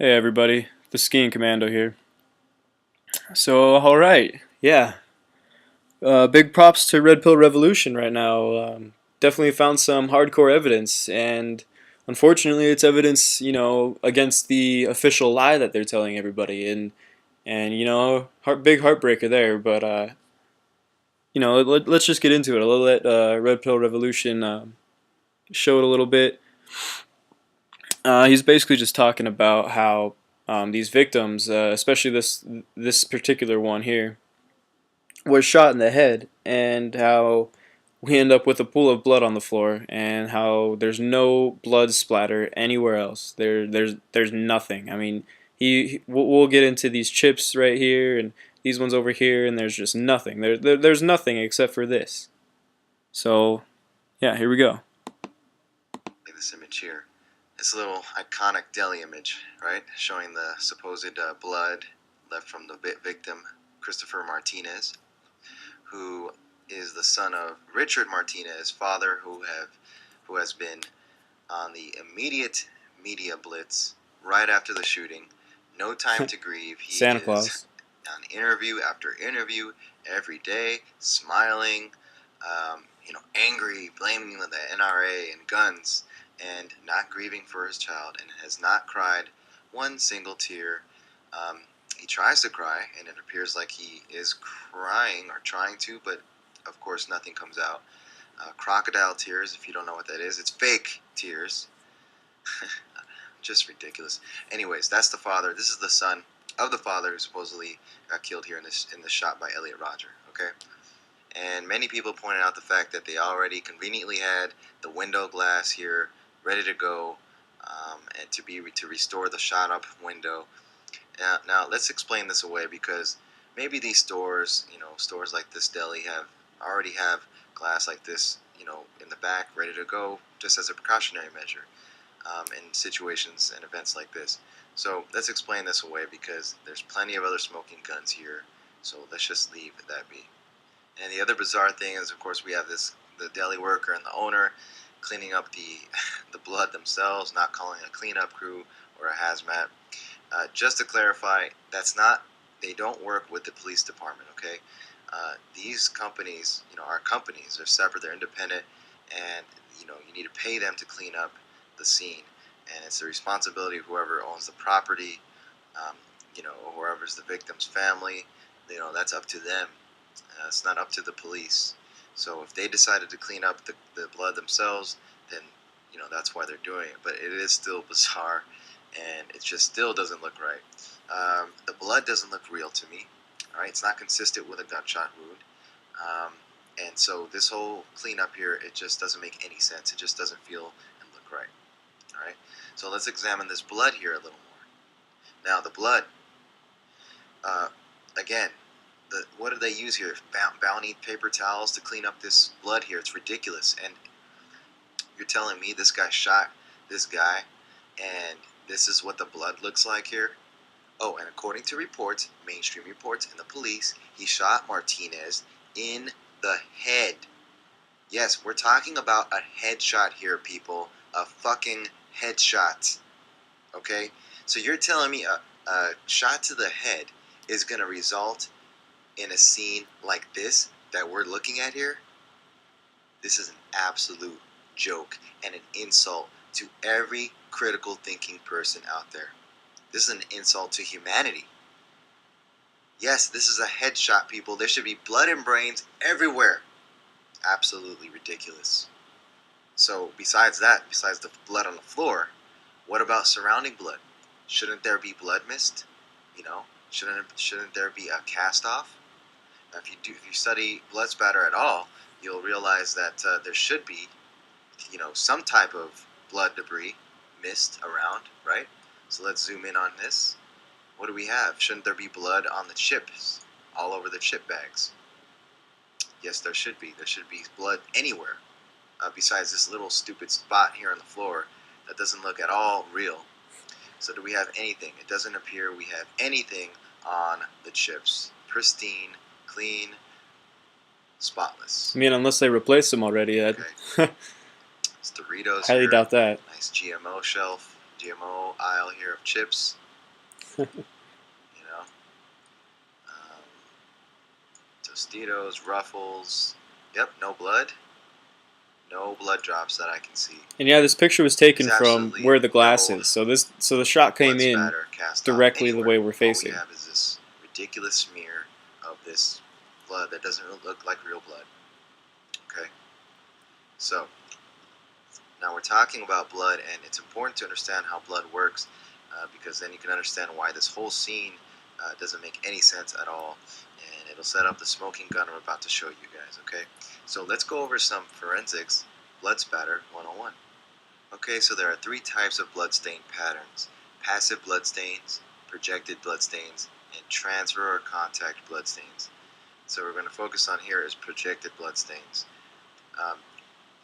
Hey everybody, the Skiing Commando here. So, alright, yeah. Big props to Red Pill Revolution right now. Definitely found some hardcore evidence, and unfortunately, it's evidence, against the official lie that they're telling everybody. And big heartbreaker there, but, let's just get into it. I'll let Red Pill Revolution show it a little bit. He's basically just talking about how these victims, especially this particular one here, was shot in the head, and how we end up with a pool of blood on the floor, and how there's no blood splatter anywhere else. There's nothing. I mean, we'll get into these chips right here and these ones over here, and there's just nothing. There's nothing except for this. So yeah, here we go. This image here. This little iconic deli image, right? Showing the supposed blood left from the victim, Christopher Martinez, who is the son of Richard Martinez, father who has been on the immediate media blitz right after the shooting. No time to grieve. He Santa is Claus. on interview after interview every day, smiling, angry, blaming the NRA and guns, and not grieving for his child, and has not cried one single tear. He tries to cry, and it appears like he is crying or trying to, but of course nothing comes out. Crocodile tears, if you don't know what that is, it's fake tears. Just ridiculous. Anyways, that's the father. This is the son of the father who supposedly got killed here in this shot by Elliot Rodger. Okay, and many people pointed out the fact that they already conveniently had the window glass here ready to go, and to restore the shot up window. Now let's explain this away, because maybe these stores, stores like this deli already have glass like this, in the back ready to go, just as a precautionary measure. In situations and events like this. So let's explain this away, because there's plenty of other smoking guns here. So let's just leave that be. And the other bizarre thing is, of course, we have the deli worker and the owner cleaning up the blood themselves, not calling a cleanup crew or a hazmat. Just to clarify, they don't work with the police department. Okay, these companies, are companies. They're separate. They're independent, and you need to pay them to clean up the scene, and it's the responsibility of whoever owns the property, whoever's the victim's family. That's up to them. It's not up to the police. So if they decided to clean up the blood themselves, then that's why they're doing it. But it is still bizarre, and it just still doesn't look right. The blood doesn't look real to me. All right, it's not consistent with a gunshot wound. And so this whole cleanup here, it just doesn't make any sense. It just doesn't feel and look right. All right, so let's examine this blood here a little more. Now the blood, again, what do they use here? Bounty paper towels to clean up this blood here. It's ridiculous. And you're telling me this guy shot this guy, and this is what the blood looks like here? Oh, and according to reports, mainstream reports, and the police, he shot Martinez in the head. Yes, we're talking about a headshot here, people. A fucking headshot. Okay? So you're telling me a shot to the head is going to result in a scene like this that we're looking at here? This is an absolute joke and an insult to every critical thinking person out there. This is an insult to humanity. Yes, this is a headshot, people. There should be blood and brains everywhere. Absolutely ridiculous. So besides the blood on the floor, what about surrounding blood? Shouldn't there be blood mist? Shouldn't there be a cast off? Now, if you study blood spatter at all, you'll realize that there should be, some type of blood debris mist around, right? So let's zoom in on this. What do we have? Shouldn't there be blood on the chips, all over the chip bags? Yes, there should be. There should be blood anywhere, besides this little stupid spot here on the floor that doesn't look at all real. So do we have anything? It doesn't appear we have anything on the chips. Pristine, clean, spotless. I mean, unless they replaced them already, Okay. It's Doritos highly here. doubt that. Nice GMO shelf, GMO aisle here of chips. You know, um, Tostitos, Ruffles. Yep, no blood. No blood drops that I can see. And yeah, this picture was There's taken from absolutely where the glass no is. So the shot came blood in spatter cast off directly the anywhere. way we're All we facing. have is this ridiculous smear of this blood that doesn't look like real blood. Okay? So, now we're talking about blood, and it's important to understand how blood works because then you can understand why this whole scene doesn't make any sense at all. And it'll set up the smoking gun I'm about to show you guys, okay? So let's go over some forensics, blood spatter 101. Okay, so there are three types of bloodstain patterns: passive bloodstains, projected bloodstains, and transfer or contact bloodstains. So we're going to focus on here is projected bloodstains. Um,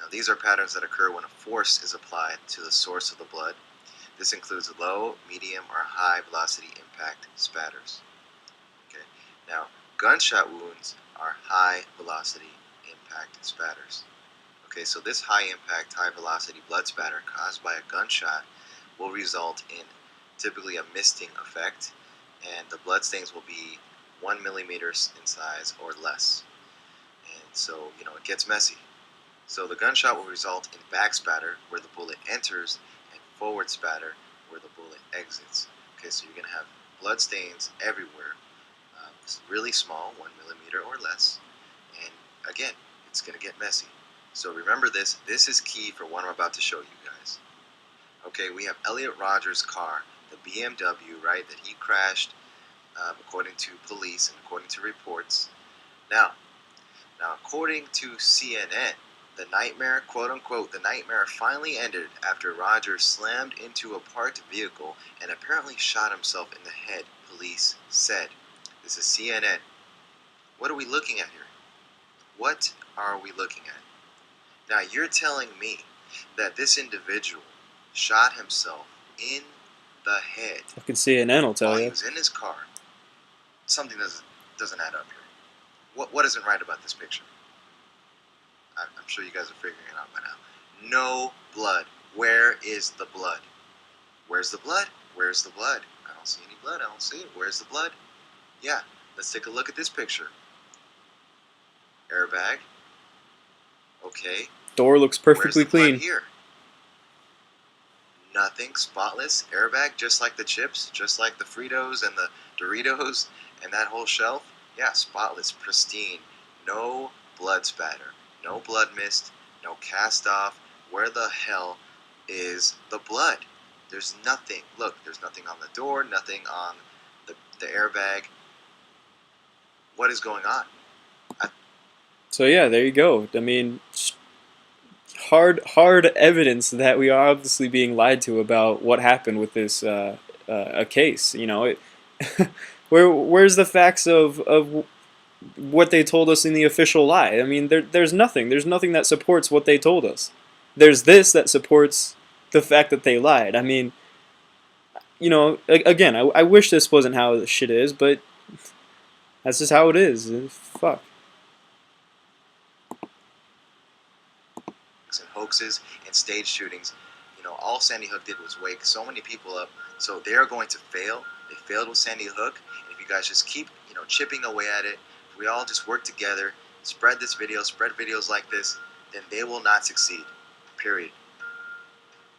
Now these are patterns that occur when a force is applied to the source of the blood. This includes low, medium, or high velocity impact spatters. Okay. Now gunshot wounds are high velocity impact spatters. Okay, so this high impact, high velocity blood spatter caused by a gunshot will result in typically a misting effect, and the blood stains will be 1 millimeter in size or less. And so, it gets messy. So the gunshot will result in back spatter where the bullet enters and forward spatter where the bullet exits. Okay, so you're going to have blood stains everywhere. Really small, 1 millimeter or less. And again, it's going to get messy. So remember this. This is key for what I'm about to show you guys. Okay, we have Elliot Rogers' car, the BMW, right, that he crashed according to police and according to reports. Now, according to CNN, the nightmare, quote unquote, the nightmare finally ended after Rogers slammed into a parked vehicle and apparently shot himself in the head, police said. This is CNN. What are we looking at here? What are we looking at? Now, you're telling me that this individual shot himself in the head Fucking CNN will tell while he you. was in his car. Something doesn't add up here. What isn't right about this picture? I'm sure you guys are figuring it out by now. No blood. Where is the blood? Where's the blood? Where's the blood? I don't see any blood. I don't see it. Where's the blood? Yeah, let's take a look at this picture. Airbag. Okay. Door looks Where's perfectly the blood clean. here? Nothing. Spotless. Airbag, just like the chips, just like the Fritos and the Doritos and that whole shelf. Yeah, spotless, pristine. No blood spatter. No blood mist. No cast off. Where the hell is the blood? There's nothing. Look, there's nothing on the door, nothing on the airbag. What is going on? So yeah, there you go. I mean, hard evidence that we are obviously being lied to about what happened with this a case. Where's the facts of what they told us in the official lie? I mean, there's nothing. There's nothing that supports what they told us. There's this that supports the fact that they lied. I mean, again, I wish this wasn't how the shit is, but that's just how it is. Fuck. And hoaxes and stage shootings. All Sandy Hook did was wake so many people up. So they're going to fail. They failed with Sandy Hook. And if you guys just keep, chipping away at it, if we all just work together, spread this video, spread videos like this, then they will not succeed. Period.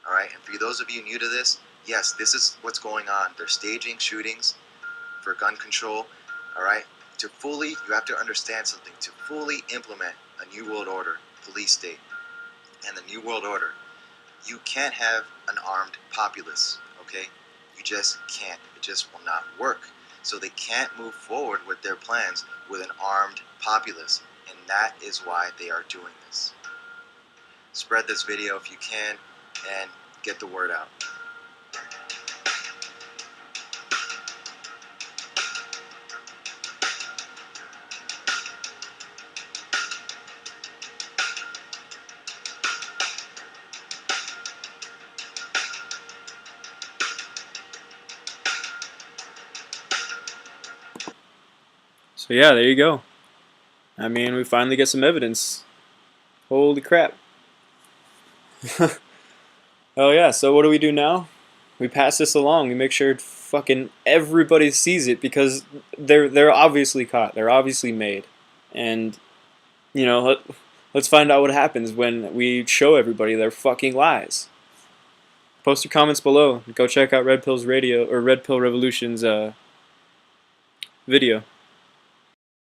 All right. And for those of you new to this, yes, this is what's going on. They're staging shootings for gun control. All right. You have to understand something. To fully implement a New World Order police state and the New World Order, you can't have an armed populace, okay? You just can't. It just will not work. So they can't move forward with their plans with an armed populace, and that is why they are doing this. Spread this video if you can, and get the word out. So yeah, there you go. I mean, we finally get some evidence. Holy crap. Oh yeah, so what do we do now? We pass this along. We make sure fucking everybody sees it because they're obviously caught. They're obviously made, and you know let's find out what happens when we show everybody their fucking lies. Post your comments below. Go check out Red Pill's radio or Red Pill Revolution's video.